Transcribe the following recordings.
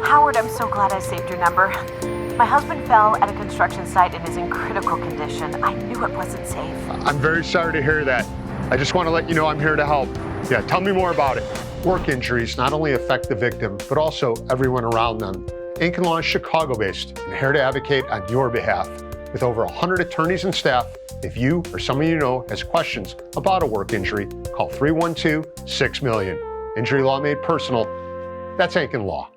Howard, I'm so glad I saved your number. My husband fell at a construction site and is in critical condition. I knew it wasn't safe. I'm very sorry to hear that. I just want to let you know I'm here to help. Yeah, tell me more about it. Work injuries not only affect the victim, but also everyone around them. Inc. Law is Chicago-based and here to advocate on your behalf. With over 100 attorneys and staff, if you or someone you know has questions about a work injury, call 312-6-million. Injury law made personal. That's Inc. Law.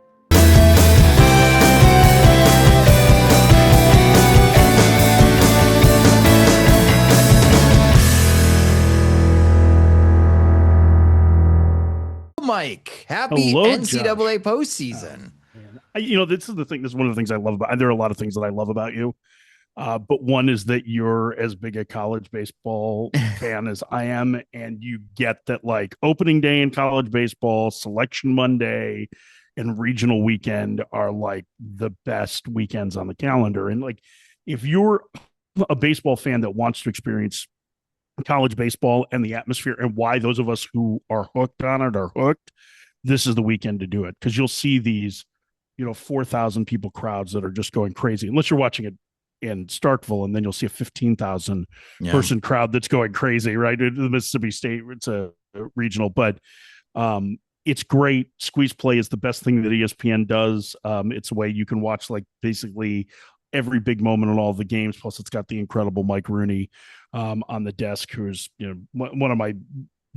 Mike, happy Hello, NCAA postseason. This is the thing. This is one of the things I love about. There are a lot of things that I love about you, but one is that you're as big a college baseball fan as I am, and you get that like opening day in college baseball, selection Monday, and regional weekend are like the best weekends on the calendar. And like, if you're a baseball fan that wants to experience college baseball and the atmosphere and why those of us who are hooked on it are hooked, this is the weekend to do it, because you'll see these 4,000 people crowds that are just going crazy, unless you're watching it in Starkville, and then you'll see a 15,000 person crowd that's going crazy, right? The Mississippi State, it's a regional, but it's great. Squeeze play is the best thing that ESPN does. It's a way you can watch like basically every big moment in all the games. Plus it's got the incredible Mike Rooney on the desk, who's one of my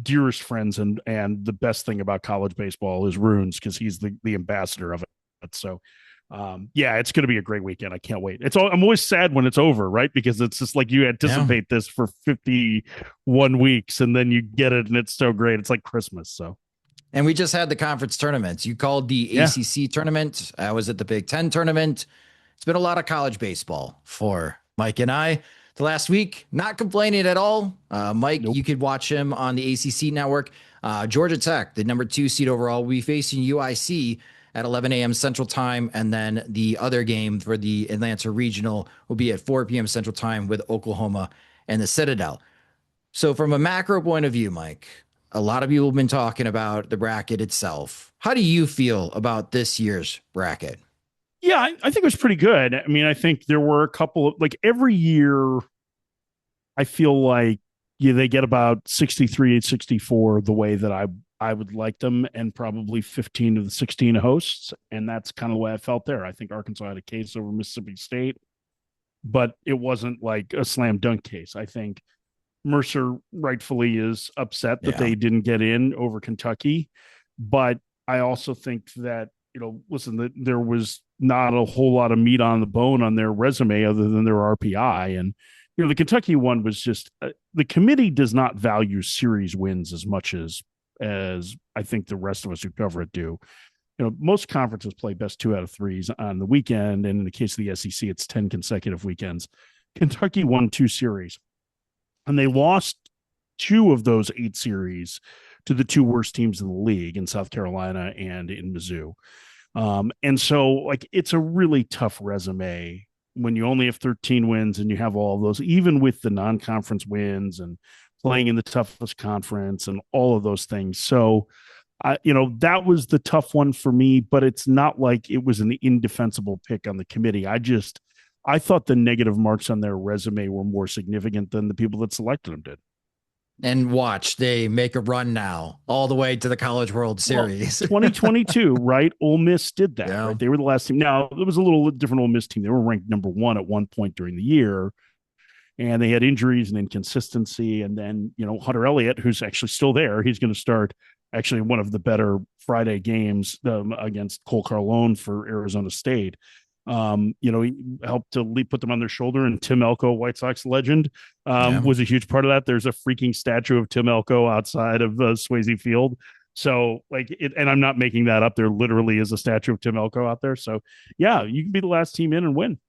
dearest friends, and the best thing about college baseball is Runes, because he's the ambassador of it. So it's going to be a great weekend. I can't wait. I'm always sad when it's over, right? Because it's just like you anticipate this for 51 weeks and then you get it and it's so great. It's like Christmas. So, and we just had the conference tournaments. You called the ACC tournament. I was at the Big Ten tournament. It's been a lot of college baseball for Mike and I. The last week, not complaining at all. Mike, You could watch him on the ACC network. Georgia Tech, the number 2 seed overall, will be facing UIC at 11 a.m. Central Time. And then the other game for the Atlanta Regional will be at 4 p.m. Central Time with Oklahoma and the Citadel. So from a macro point of view, Mike, a lot of people have been talking about the bracket itself. How do you feel about this year's bracket? Yeah, I think it was pretty good. I mean, I think there were a couple of, like, every year, I feel like they get about 63, 64 the way that I would like them, and probably 15 of the 16 hosts. And that's kind of the way I felt there. I think Arkansas had a case over Mississippi State, but it wasn't like a slam dunk case. I think Mercer rightfully is upset that they didn't get in over Kentucky. But I also think that, listen, there was not a whole lot of meat on the bone on their resume other than their RPI. And, the Kentucky one was just, the committee does not value series wins as much as I think the rest of us who cover it do. Most conferences play best 2 out of 3s on the weekend. And in the case of the SEC, it's 10 consecutive weekends. Kentucky won 2 series, and they lost 2 of those 8 series to the 2 worst teams in the league, in South Carolina and in Mizzou. And so, like, it's a really tough resume when you only have 13 wins and you have all of those, even with the non-conference wins and playing in the toughest conference and all of those things. So, that was the tough one for me, but it's not like it was an indefensible pick on the committee. I thought the negative marks on their resume were more significant than the people that selected them did. And watch, they make a run now all the way to the College World Series. 2022, right? Ole Miss did that. Yeah. Right? They were the last team. Now, it was a little different Ole Miss team. They were ranked number 1 at one point during the year, and they had injuries and inconsistency. And then, Hunter Elliott, who's actually still there, he's going to start actually one of the better Friday games against Cole Carlone for Arizona State. He helped to put them on their shoulder, and Tim Elko, White Sox legend, was a huge part of that. There's a freaking statue of Tim Elko outside of Swayze Field. So and I'm not making that up. There literally is a statue of Tim Elko out there. So yeah, you can be the last team in and win.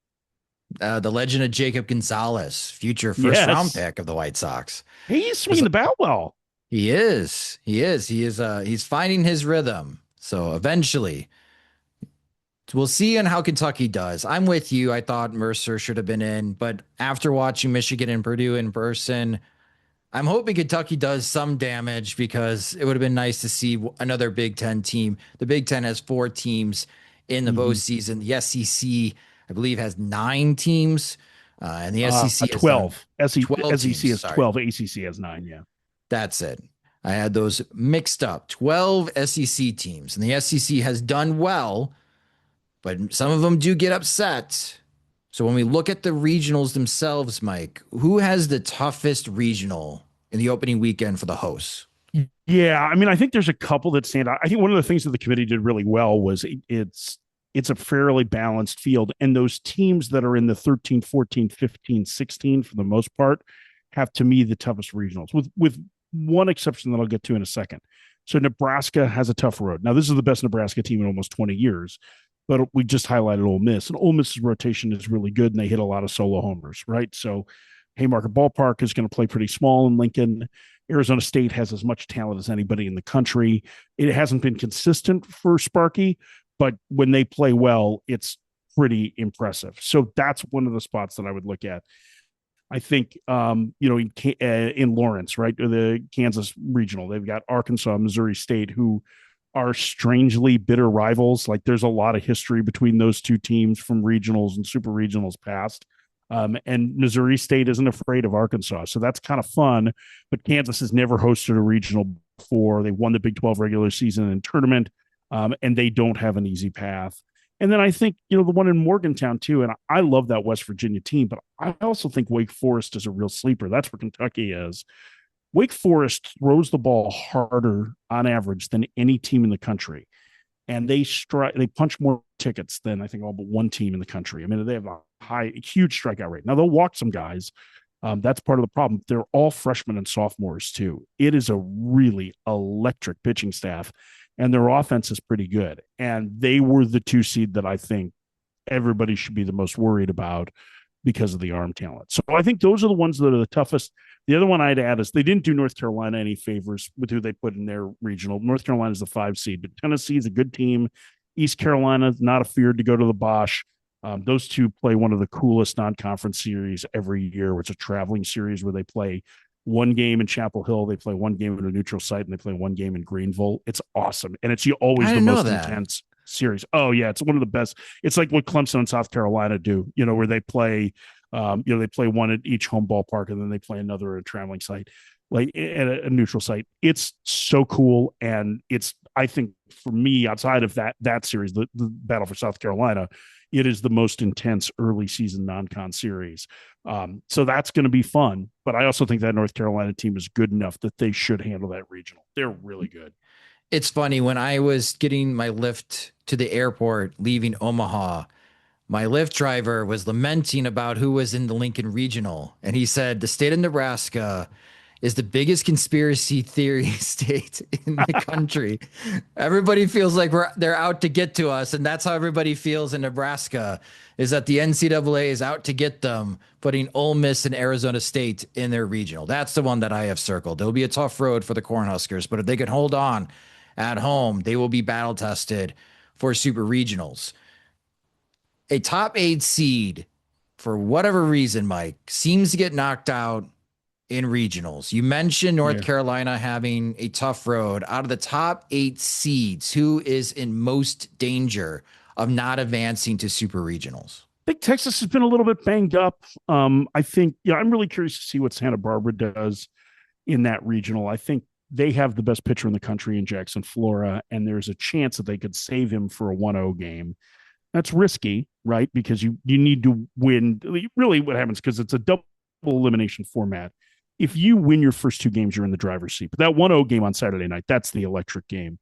The legend of Jacob Gonzalez, future first round pick of the White Sox. He's swinging the bat well. He is. He's finding his rhythm. So eventually, we'll see on how Kentucky does. I'm with you. I thought Mercer should have been in, but after watching Michigan and Purdue in person, I'm hoping Kentucky does some damage, because it would have been nice to see another Big Ten team. The Big Ten has 4 teams in the postseason. The SEC, I believe, has 9 teams, and the SEC has 12. 12 SEC teams, has sorry. 12. ACC has 9. Yeah, that's it. I had those mixed up. 12 SEC teams, and the SEC has done well, but some of them do get upset. So when we look at the regionals themselves, Mike, who has the toughest regional in the opening weekend for the hosts? Yeah, I mean, I think there's a couple that stand out. I think one of the things that the committee did really well was it's a fairly balanced field. And those teams that are in the 13, 14, 15, 16, for the most part, have, to me, the toughest regionals, with one exception that I'll get to in a second. So Nebraska has a tough road. Now, this is the best Nebraska team in almost 20 years, but we just highlighted Ole Miss. And Ole Miss's rotation is really good, and they hit a lot of solo homers, right? So Haymarket Ballpark is going to play pretty small in Lincoln. Arizona State has as much talent as anybody in the country. It hasn't been consistent for Sparky, but when they play well, it's pretty impressive. So that's one of the spots that I would look at. I think, in Lawrence, right, the Kansas regional, they've got Arkansas, Missouri State, who are strangely bitter rivals. Like, there's a lot of history between those two teams from regionals and super regionals past. And Missouri State isn't afraid of Arkansas. So that's kind of fun. But Kansas has never hosted a regional before. They won the Big 12 regular season and tournament, and they don't have an easy path. And then I think, the one in Morgantown, too, and I love that West Virginia team, but I also think Wake Forest is a real sleeper. That's where Kentucky is. Wake Forest throws the ball harder on average than any team in the country. And they punch more tickets than I think all but one team in the country. I mean, they have a huge strikeout rate. Now, they'll walk some guys. That's part of the problem. They're all freshmen and sophomores, too. It is a really electric pitching staff, and their offense is pretty good. And they were the 2 seed that I think everybody should be the most worried about because of the arm talent. So I think those are the ones that are the toughest. The other one I'd add is they didn't do North Carolina any favors with who they put in their regional. North Carolina is the 5 seed, but Tennessee is a good team. East Carolina, not afeared to go to the Bosch. Those two play one of the coolest non-conference series every year, which is a traveling series where they play one game in Chapel Hill, they play one game at a neutral site, and they play one game in Greenville. It's awesome. And it's always the most intense series. Oh, yeah. It's one of the best. It's like what Clemson and South Carolina do, where they play they play one at each home ballpark, and then they play another at a traveling site, like at a neutral site. It's so cool. And it's, I think, for me, outside of that series, the Battle for South Carolina, it is the most intense early season non-con series. So that's going to be fun. But I also think that North Carolina team is good enough that they should handle that regional. They're really good. It's funny, when I was getting my lift to the airport leaving Omaha, my Lyft driver was lamenting about who was in the Lincoln Regional. And he said, the state of Nebraska is the biggest conspiracy theory state in the country. Everybody feels like they're out to get to us. And that's how everybody feels in Nebraska, is that the NCAA is out to get them, putting Ole Miss and Arizona State in their regional. That's the one that I have circled. It'll be a tough road for the Cornhuskers, but if they can hold on at home, they will be battle tested for super regionals. A top 8 seed, for whatever reason, Mike, seems to get knocked out in regionals. You mentioned North Carolina having a tough road. Out of the top 8 seeds, who is in most danger of not advancing to super regionals? I think Texas has been a little bit banged up. I think, I'm really curious to see what Santa Barbara does in that regional. I think they have the best pitcher in the country in Jackson Flora, and there's a chance that they could save him for a 1-0 game. That's risky, right? Because you need to win. Really, what happens, because it's a double elimination format, if you win your first 2 games, you're in the driver's seat. But that 1-0 game on Saturday night, that's the electric game.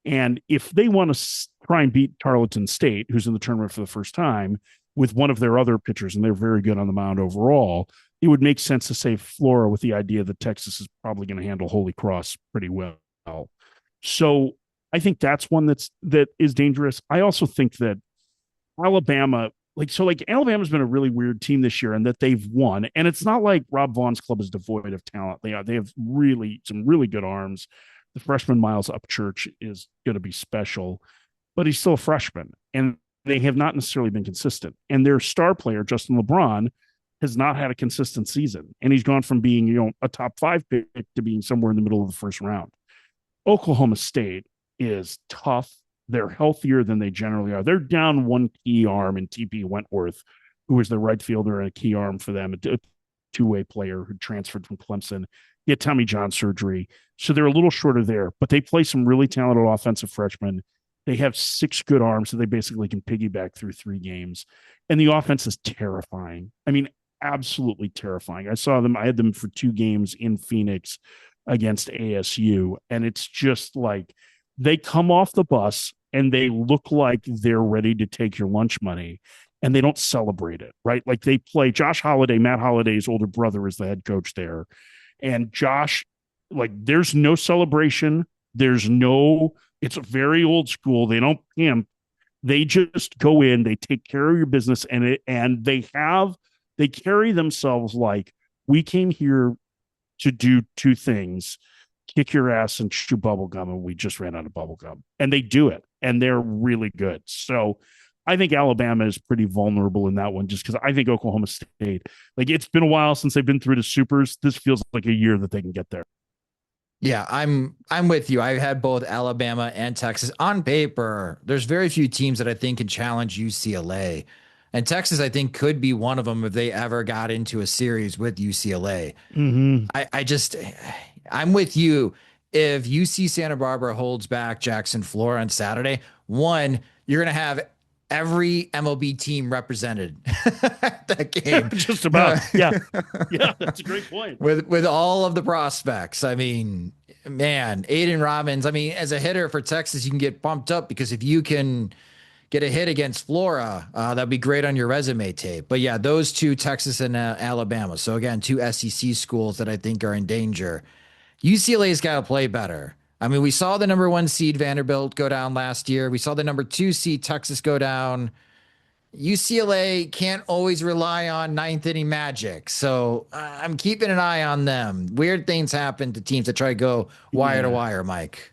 And if they want to try and beat Tarleton State, who's in the tournament for the first time, with one of their other pitchers, and they're very good on the mound overall, it would make sense to save Flora with the idea that Texas is probably going to handle Holy Cross pretty well. So I think that's one that is dangerous. I also think that Alabama, Alabama's been a really weird team this year, and that they've won. And it's not like Rob Vaughn's club is devoid of talent. They have some really good arms. The freshman Miles Upchurch is going to be special, but he's still a freshman, and they have not necessarily been consistent. And their star player, Justin LeBron, has not had a consistent season. And he's gone from being, a top 5 pick to being somewhere in the middle of the first round. Oklahoma State is tough They're healthier than they generally are. They're down one key arm in TP Wentworth, who was the right fielder and a key arm for them, a two-way player who transferred from Clemson. He had Tommy John surgery. So they're a little shorter there, but they play some really talented offensive freshmen. They have 6 good arms, so they basically can piggyback through 3 games. And the offense is terrifying. I mean, absolutely terrifying. I had them for 2 games in Phoenix against ASU, and it's just like they come off the bus and they look like they're ready to take your lunch money, and they don't celebrate it, right? Like they play Josh Holiday, Matt Holiday's older brother, is the head coach there. And Josh, like, there's no celebration. It's very old school. They don't pimp. They just go in, they take care of your business, and they carry themselves like, we came here to do 2 things: kick your ass and chew bubble gum, and we just ran out of bubble gum. And they do it, and they're really good. So I think Alabama is pretty vulnerable in that one, just because I think Oklahoma State, like, it's been a while since they've been through the supers. This feels like a year that they can get there. Yeah, I'm with you. I had both Alabama and Texas. On paper, there's very few teams that I think can challenge UCLA. And Texas, I think, could be one of them if they ever got into a series with UCLA. Mm-hmm. I'm with you. If UC Santa Barbara holds back Jackson Flora on Saturday, one, you're going to have every MLB team represented that game. Just about. Yeah. Yeah, that's a great point. With all of the prospects. I mean, man, Aiden Robbins, I mean, as a hitter for Texas, you can get pumped up because if you can get a hit against Flora, that'd be great on your resume tape. But yeah, those 2, Texas and Alabama. So again, 2 SEC schools that I think are in danger. UCLA's got to play better. I mean, we saw the number 1 seed Vanderbilt go down last year. We saw the number 2 seed Texas go down. UCLA can't always rely on 9th inning magic. So I'm keeping an eye on them. Weird things happen to teams that try to go wire to wire, Mike.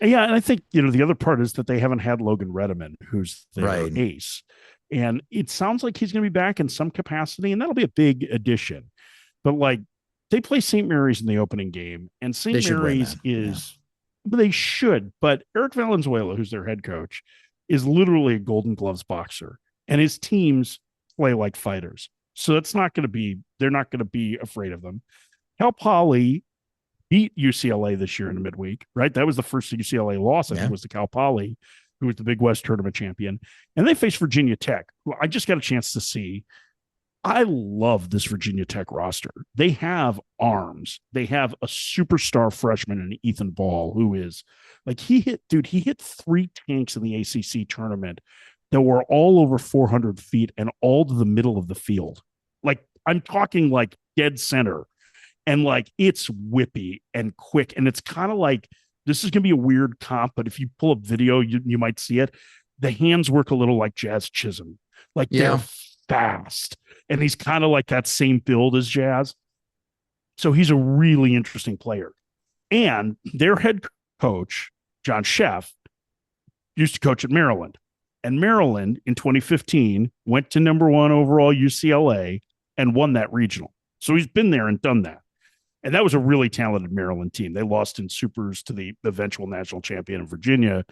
Yeah, and I think, the other part is that they haven't had Logan Redeman, who's their ace. And it sounds like he's going to be back in some capacity, and that'll be a big addition. But, like, they play St. Mary's in the opening game, and St. Mary's is... Yeah. They should, but Eric Valenzuela, who's their head coach, is literally a Golden Gloves boxer, and his teams play like fighters. So they're not going to be afraid of them. Cal Poly beat UCLA this year in the midweek, right? That was the first UCLA loss. I think was to Cal Poly, who was the Big West tournament champion. And they faced Virginia Tech, who I just got a chance to see. I love this Virginia Tech roster. They have arms. They have a superstar freshman in Ethan Ball, who is like, he hit 3 tanks in the ACC tournament that were all over 400 feet and all to the middle of the field. Like, I'm talking like dead center. And like, it's whippy and quick. And it's kind of like, this is going to be a weird comp, but if you pull up video, you might see it. The hands work a little like Jazz Chisholm. Like, they're fast. And he's kind of like that same build as Jazz. So he's a really interesting player. And their head coach, John Sheff, used to coach at Maryland. And Maryland in 2015 went to number 1 overall UCLA and won that regional. So he's been there and done that. And that was a really talented Maryland team. They lost in supers to the eventual national champion in Virginia.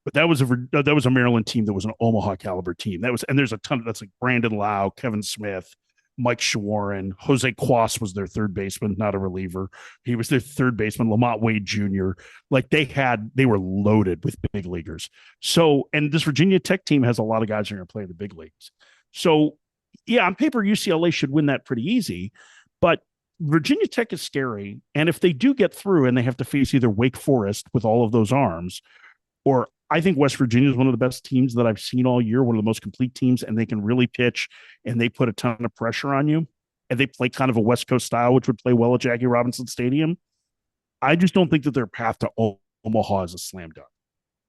But that was a Maryland team that was an Omaha caliber team. And there's a ton that's like Brandon Lau, Kevin Smith, Mike Shawarren, Jose Quas was their third baseman, not a reliever. He was their third baseman, Lamont Wade Jr. Like, they were loaded with big leaguers. So, and this Virginia Tech team has a lot of guys who are going to play in the big leagues. So yeah, on paper, UCLA should win that pretty easy, but Virginia Tech is scary. And if they do get through and they have to face either Wake Forest with all of those arms, or I think West Virginia is one of the best teams that I've seen all year, one of the most complete teams, and they can really pitch and they put a ton of pressure on you. And they play kind of a West Coast style, which would play well at Jackie Robinson Stadium. I just don't think that their path to Omaha is a slam dunk.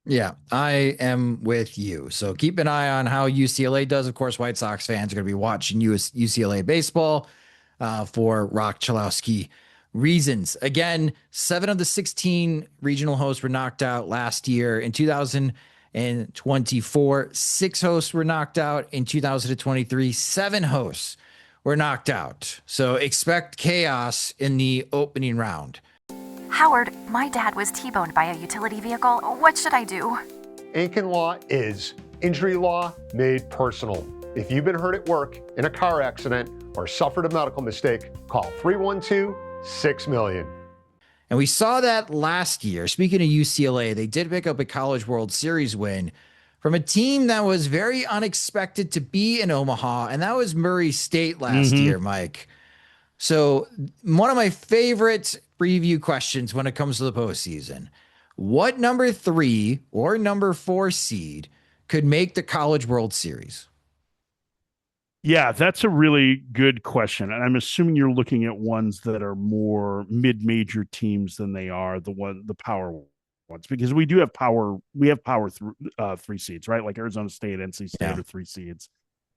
Yeah, I am with you. So keep an eye on how UCLA does. Of course, White Sox fans are going to be watching UCLA baseball for Rock Chalowski reasons. Again, 7 of the 16 regional hosts were knocked out last year. In 2024, 6 hosts were knocked out. In 2023, 7 hosts were knocked out. So expect chaos in the opening round. Howard, my dad was T-boned by a utility vehicle. What should I do? Aiken Law is injury law made personal. If you've been hurt at work, in a car accident, or suffered a medical mistake, call 312-6-million. And we saw that last year. Speaking of UCLA, they did pick up a College World Series win from a team that was very unexpected to be in Omaha, and that was Murray State last year, Mike. So one of my favorite preview questions when it comes to the postseason, what number 3 or number 4 seed could make the College World Series? Yeah, that's a really good question. And I'm assuming you're looking at ones that are more mid-major teams than they are the power ones, because we have power 3 seeds, right? Like Arizona State, NC State are 3 seeds.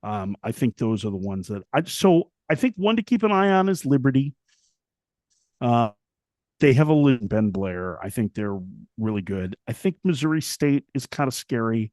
I think those are the ones that I think one to keep an eye on is Liberty. They have a Ben Blair. I think they're really good. I think Missouri State is kind of scary.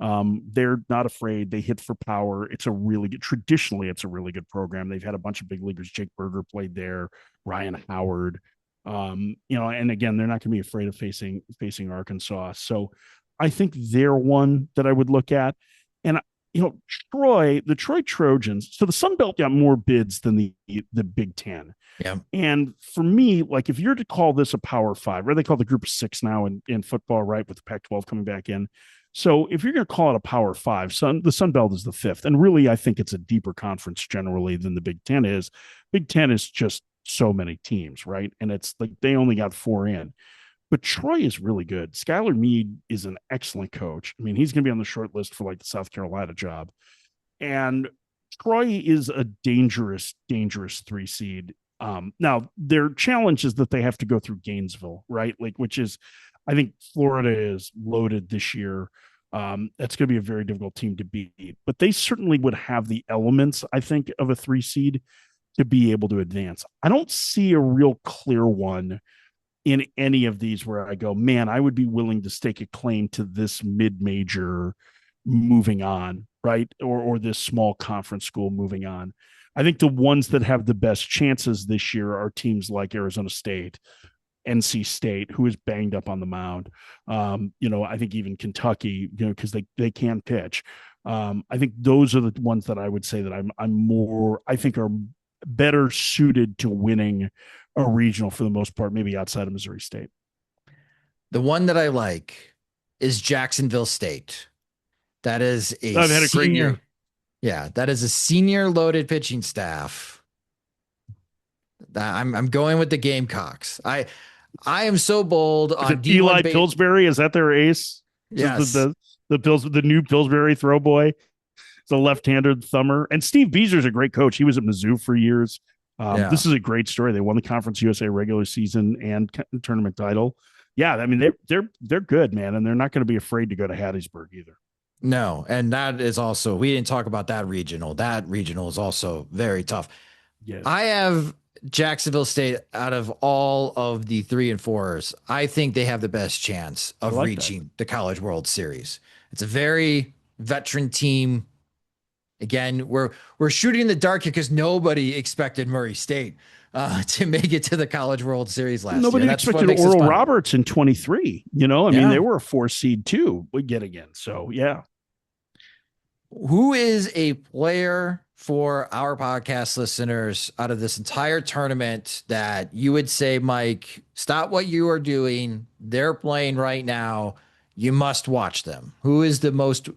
They're not afraid. They hit for power. Traditionally, it's a really good program. They've had a bunch of big leaguers. Jake Berger played there, Ryan Howard, and again, they're not going to be afraid of facing Arkansas. So I think they're one that I would look at. And, the Troy Trojans. So the Sun Belt got more bids than the Big Ten. Yeah. And for me, like if you're to call this a Power 5, right? They call it the Group of 6 now in football, right? With the Pac-12 coming back in. So if you're going to call it a Power 5, the Sun Belt is the 5th. And really, I think it's a deeper conference generally than the Big Ten is. Big Ten is just so many teams, right? And it's like they only got 4 in. But Troy is really good. Skylar Meade is an excellent coach. I mean, he's going to be on the short list for like the South Carolina job. And Troy is a dangerous 3 seed. Now, their challenge is that they have to go through Gainesville, right? Which is, I think Florida is loaded this year. That's going to be a very difficult team to beat. But they certainly would have the elements, I think, of a 3 seed to be able to advance. I don't see a real clear one in any of these where I go, man, I would be willing to stake a claim to this mid-major moving on, right? Or this small conference school moving on. I think the ones that have the best chances this year are teams like Arizona State, NC State, who is banged up on the mound. I think even Kentucky, because they can pitch. I think those are the ones that I would say that I think are better suited to winning a regional for the most part, maybe outside of Missouri State. The one that I like is Jacksonville State. That is I've had a great year. Yeah, that is a senior loaded pitching staff. I'm going with the Gamecocks. I am so bold on Eli Pillsbury. Is that their ace? Yes. The new Pillsbury throw boy. It's a left-handed thumber. And Steve Beezer's a great coach. He was at Mizzou for years. This is a great story. They won the Conference USA regular season and tournament title. Yeah, I mean they're good, man, and they're not going to be afraid to go to Hattiesburg either. No, and that is also, we didn't talk about that regional. That regional is also very tough. Yes. I have Jacksonville State out of all of the 3 and 4s. I think they have the best chance of reaching the College World Series. It's a very veteran team. Again, we're shooting in the dark here because nobody expected Murray State to make it to the College World Series last year. Nobody expected Oral Roberts in 23. I mean, they were a 4 seed too. We get again. So, yeah. Who is a player for our podcast listeners out of this entire tournament that you would say, Mike, stop what you are doing? They're playing right now. You must watch them. Who is the most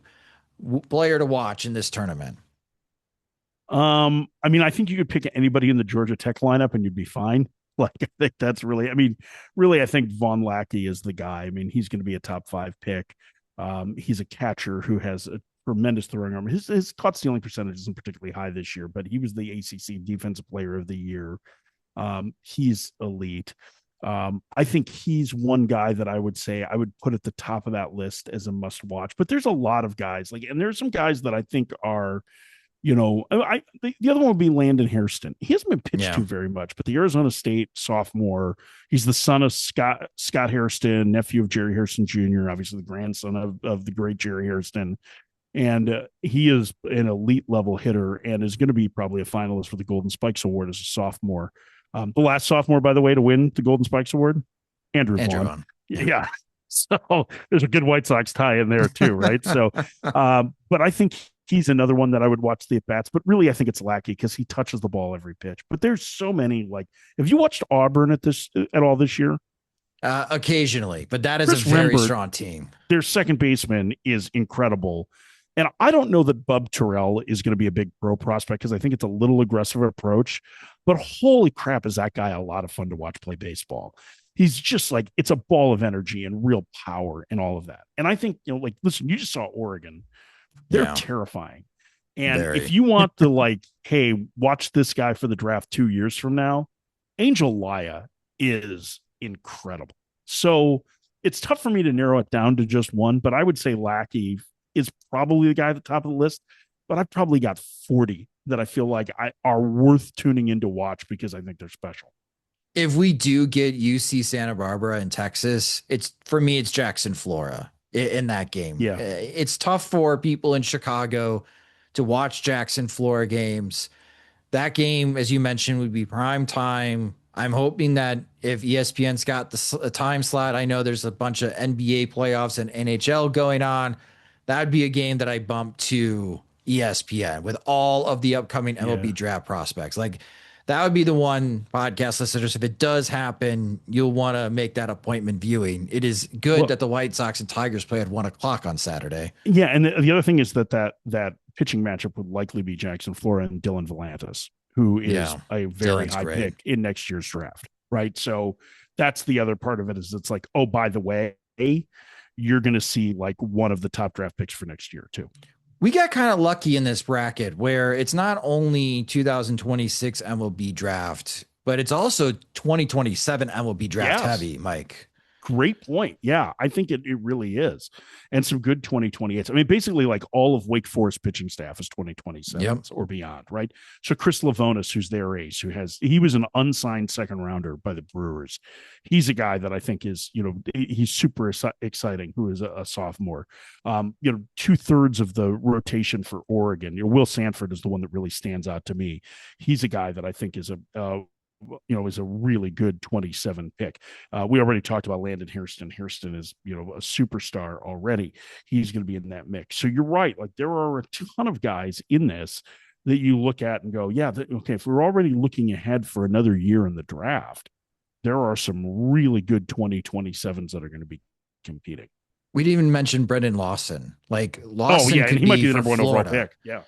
player to watch in this tournament? I mean, I think you could pick anybody in the Georgia Tech lineup and you'd be fine. I think that's really, I think Vaughn Lackey is the guy. I mean, he's going to be a top 5 pick. He's a catcher who has a tremendous throwing arm. His caught stealing percentage isn't particularly high this year, but he was the ACC Defensive Player of the Year. He's elite. I think he's one guy that I would say I would put at the top of that list as a must watch, but there's a lot of guys and there's some guys that I think are, the other one would be Landon Hairston. He hasn't been pitched to very much, but the Arizona State sophomore, he's the son of Scott Hairston, nephew of Jerry Hairston Jr., obviously the grandson of the great Jerry Hairston. And he is an elite level hitter and is going to be probably a finalist for the Golden Spikes Award as a sophomore. The last sophomore, by the way, to win the Golden Spikes Award, Andrew Vaughn. Vaughn. Yeah. So there's a good White Sox tie in there too, right? So, but I think he's another one that I would watch the at bats. But really, I think it's Lackey because he touches the ball every pitch. But there's so many. Like, have you watched Auburn at all this year? Occasionally, but that is Chris a very Rembert, strong team. Their second baseman is incredible. And I don't know that Bub Terrell is going to be a big pro prospect because I think it's a little aggressive approach. But holy crap, is that guy a lot of fun to watch play baseball? He's just like, it's a ball of energy and real power and all of that. And I think, like, listen, you just saw Oregon. They're terrifying. And if you want to like, hey, watch this guy for the draft 2 years from now, Angel Laya is incredible. So it's tough for me to narrow it down to just one, but I would say Lackey is probably the guy at the top of the list. But I've probably got 40 that I feel like are worth tuning in to watch because I think they're special. If we do get UC Santa Barbara in Texas, it's Jackson Flora in that game. Yeah. It's tough for people in Chicago to watch Jackson Flora games. That game, as you mentioned, would be prime time. I'm hoping that if ESPN's got the time slot, I know there's a bunch of NBA playoffs and NHL going on. That would be a game that I bump to ESPN with all of the upcoming MLB draft prospects. Like, that would be the one, podcast listeners, if it does happen, you'll want to make that appointment viewing. It is good that the White Sox and Tigers play at 1:00 on Saturday. Yeah, and the other thing is that pitching matchup would likely be Jackson Flora and Dylan Volantis, who is a very high pick in next year's draft, right? So that's the other part of it is it's like, oh, by the way, you're going to see like one of the top draft picks for next year too. We got kind of lucky in this bracket where it's not only 2026 MLB draft, but it's also 2027 MLB draft heavy, Mike. Great point. Yeah, I think it really is. And some good 2028. I mean, basically like all of Wake Forest pitching staff is 2027 or beyond, right? So Chris Lavonis, who's their ace, he was an unsigned second rounder by the Brewers. He's a guy that I think is, he's super exciting, who is a sophomore. 2/3 of the rotation for Oregon, Will Sanford is the one that really stands out to me. He's a guy that I think is is a really good 27 pick. We already talked about Landon Hairston. Hairston is, a superstar already. He's going to be in that mix. So you're right. Like, there are a ton of guys in this that you look at and go, okay, if we're already looking ahead for another year in the draft, there are some really good 2027s that are going to be competing. We didn't even mention Brendan Lawson. Like, Lawson he might be the number one overall pick. Yeah.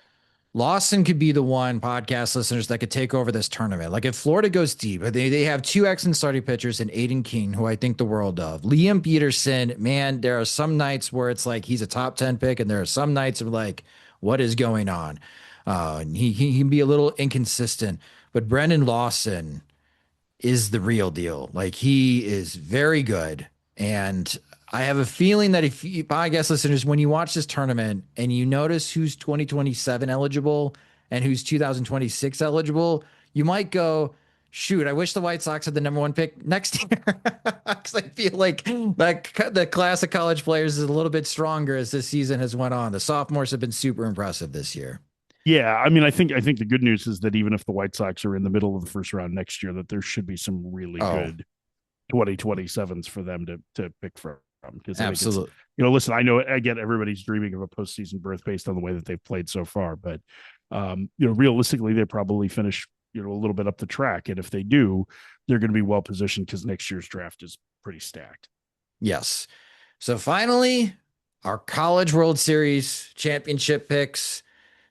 Lawson could be the one, podcast listeners, that could take over this tournament. Like, if Florida goes deep, they have two excellent starting pitchers in Aiden King, who I think the world of. Liam Peterson, man, there are some nights where it's like he's a top 10 pick, and there are some nights of like, what is going on? He can be a little inconsistent, but Brendan Lawson is the real deal. Like, he is very good. And I have a feeling that if you, podcast listeners, when you watch this tournament and you notice who's 2027 eligible and who's 2026 eligible, you might go, shoot, I wish the White Sox had the number one pick next year. Because I feel like the class of college players is a little bit stronger as this season has went on. The sophomores have been super impressive this year. Yeah, I mean, I think the good news is that even if the White Sox are in the middle of the first round next year, that there should be some really good 2027s for them to pick from. Because absolutely, listen, I get everybody's dreaming of a postseason berth based on the way that they've played so far, but realistically, they probably finish a little bit up the track, and if they do, they're going to be well positioned because next year's draft is pretty stacked. Yes. So finally, our College World Series championship picks.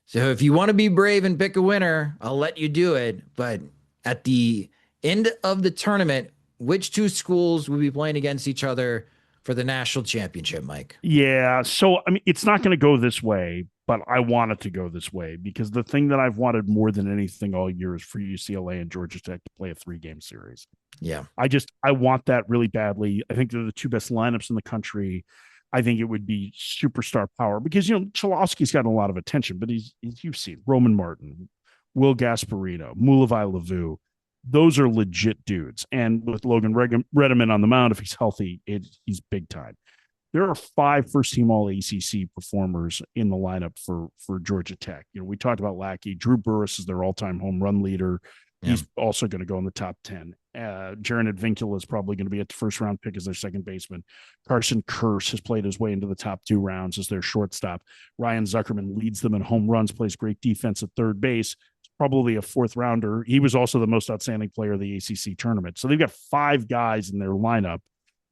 So if you want to be brave and pick a winner, I'll let you do it. But at the end of the tournament, which two schools will be playing against each other for the national championship, Mike? Yeah. So, I mean, it's not going to go this way, but I want it to go this way because the thing that I've wanted more than anything all year is for UCLA and Georgia Tech to play a 3-game series. Yeah. I want that really badly. I think they're the two best lineups in the country. I think it would be superstar power because, Cholowski's gotten a lot of attention, but you've seen Roman Martin, Will Gasparino, Mulavai Lavu. Those are legit dudes. And with Logan Redeman on the mound, if he's healthy, he's big time. There are 5 first-team All-ACC performers in the lineup for Georgia Tech. We talked about Lackey. Drew Burress is their all-time home run leader. Yeah. He's also going to go in the top 10. Jaron Advincula is probably going to be a first round pick as their second baseman. Carson Kearse has played his way into the top 2 rounds as their shortstop. Ryan Zuckerman leads them in home runs, plays great defense at third base. Probably a 4th rounder. He was also the most outstanding player of the ACC tournament. So they've got 5 guys in their lineup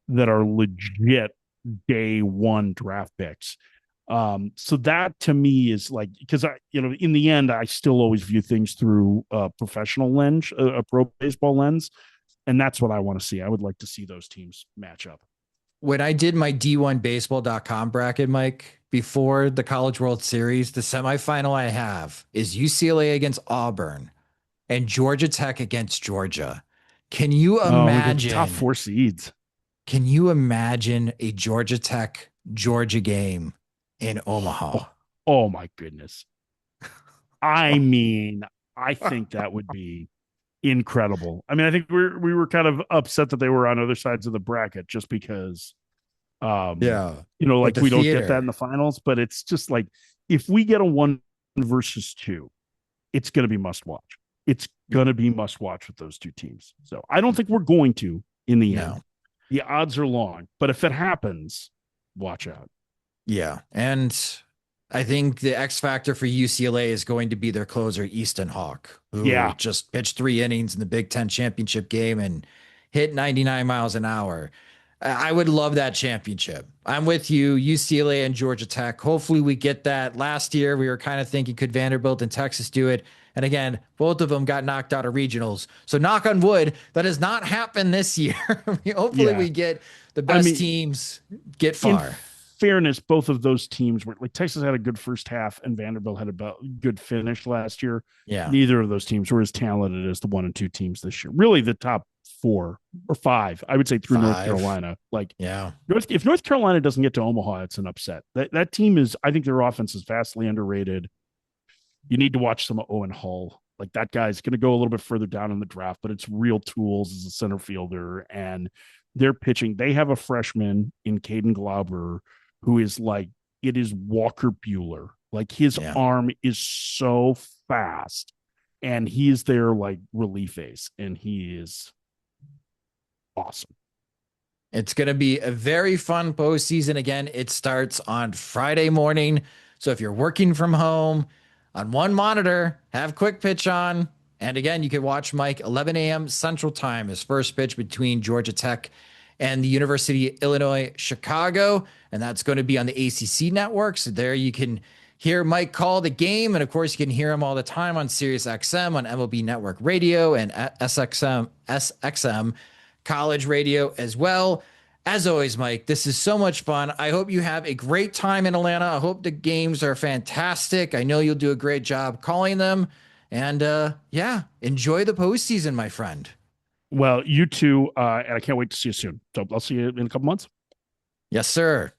that are legit day 1 draft picks. So that to me is like, because in the end, I still always view things through a professional lens, a pro baseball lens. And that's what I want to see. I would like to see those teams match up. When I did my D1baseball.com bracket, Mike, before the College World Series, the semifinal I have is UCLA against Auburn and Georgia Tech against Georgia. Can you imagine top 4 seeds? Can you imagine a Georgia Tech Georgia game in Omaha? Oh my goodness. I mean, I think that would be incredible. I mean, I think we were kind of upset that they were on other sides of the bracket just because like we don't get that in the finals, but it's just like, if we get a 1 versus 2, it's going to be must watch. It's going to be must watch with those 2 teams. So I don't think we're going to in the end. The odds are long, but if it happens, watch out. Yeah. And I think the X factor for UCLA is going to be their closer, Easton Hawk, who just pitched 3 innings in the Big Ten championship game and hit 99 miles an hour. I would love that championship. I'm with you, UCLA and Georgia Tech. Hopefully we get that. Last year, we were kind of thinking, could Vanderbilt and Texas do it? And again, both of them got knocked out of regionals. So knock on wood, that has not happened this year. Hopefully we get the best teams get far. In fairness, both of those teams were like, Texas had a good first half and Vanderbilt had a good finish last year. Yeah. Neither of those teams were as talented as the 1 and 2 teams this year. Really the top 4 or 5, I would say, through 5. North Carolina. Like, if North Carolina doesn't get to Omaha, it's an upset. That team is, I think their offense is vastly underrated. You need to watch some of Owen Hull. Like, that guy's going to go a little bit further down in the draft, but it's real tools as a center fielder. And they're pitching. They have a freshman in Caden Glauber who is like, it is Walker Buehler. Like, his arm is so fast, and he is their like relief ace, and he is awesome. It's going to be a very fun postseason. Again, it starts on Friday morning. So if you're working from home on one monitor, have Quick Pitch on. And again, you can watch Mike 11 a.m. Central Time, his first pitch between Georgia Tech and the University of Illinois, Chicago. And that's going to be on the ACC network. So there you can hear Mike call the game. And of course, you can hear him all the time on SiriusXM, on MLB Network Radio, and SXM College Radio as well. As always, Mike, this is so much fun. I hope you have a great time in Atlanta. I hope the games are fantastic. I know you'll do a great job calling them. And enjoy the postseason, my friend. Well, you too. And I can't wait to see you soon. So I'll see you in a couple months. Yes, sir.